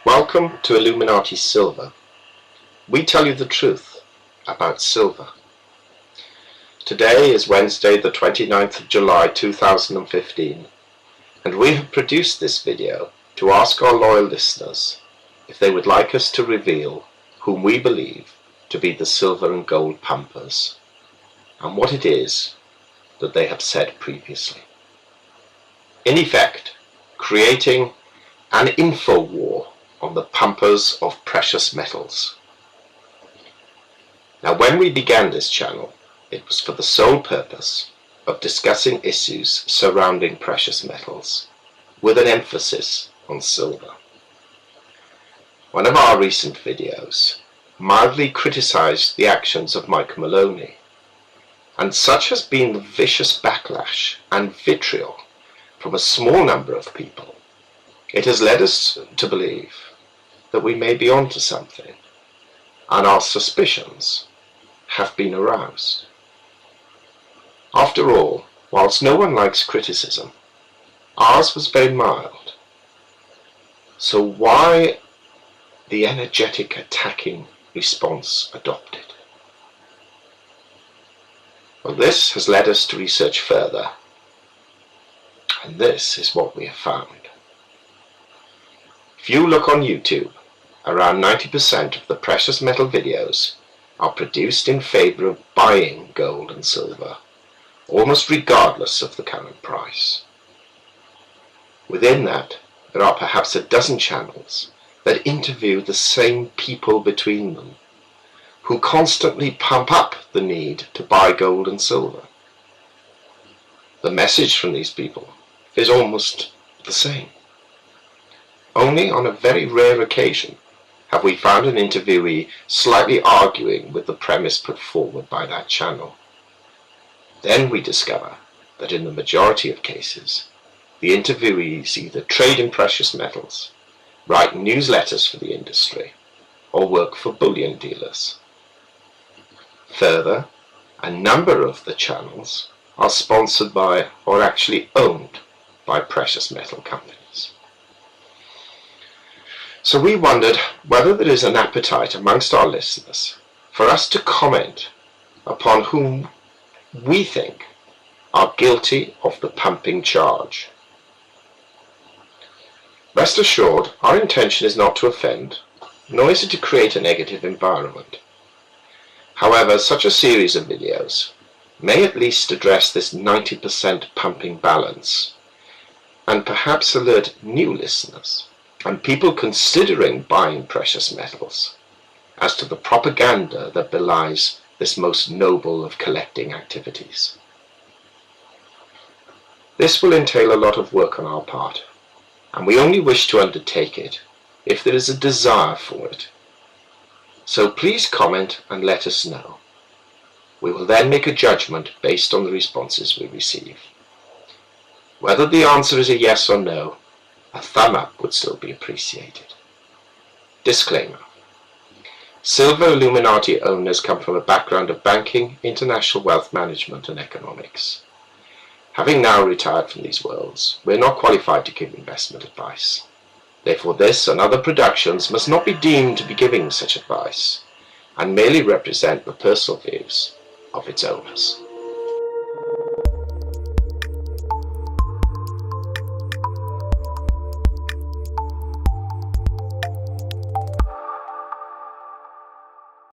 Welcome to Illuminati Silver. We tell you the truth about silver. Today is Wednesday the 29th of July 2015, and we have produced this video to ask our loyal listeners if they would like us to reveal whom we believe to be the silver and gold pumpers, and what it is that they have said previously. In effect, creating an info war on the pumpers of precious metals. Now, when we began this channel, it was for the sole purpose of discussing issues surrounding precious metals, with an emphasis on silver. One of our recent videos mildly criticized the actions of Mike Maloney, and such has been the vicious backlash and vitriol from a small number of people. It has led us to believe that we may be onto something, and our suspicions have been aroused. After all, whilst no one likes criticism, ours was very mild. So why the energetic attacking response adopted? Well, this has led us to research further, and this is what we have found. If you look on YouTube, around 90% of the precious metal videos are produced in favor of buying gold and silver, almost regardless of the current price. Within that, there are perhaps a dozen channels that interview the same people between them, who constantly pump up the need to buy gold and silver. The message from these people is almost the same. Only on a very rare occasion have we found an interviewee slightly arguing with the premise put forward by that channel. Then we discover that in the majority of cases, the interviewees either trade in precious metals, write newsletters for the industry, or work for bullion dealers. Further, a number of the channels are sponsored by, or actually owned by, precious metal companies. So we wondered whether there is an appetite amongst our listeners for us to comment upon whom we think are guilty of the pumping charge. Rest assured, our intention is not to offend, nor is it to create a negative environment. However, such a series of videos may at least address this 90% pumping balance, and perhaps alert new listeners and people considering buying precious metals as to the propaganda that belies this most noble of collecting activities. This will entail a lot of work on our part, and we only wish to undertake it if there is a desire for it. So please comment and let us know. We will then make a judgment based on the responses we receive. Whether the answer is a yes or no, a thumb up would still be appreciated. Disclaimer. Silver Illuminati owners come from a background of banking, international wealth management and economics. Having now retired from these worlds, we are not qualified to give investment advice. Therefore this and other productions must not be deemed to be giving such advice, and merely represent the personal views of its owners.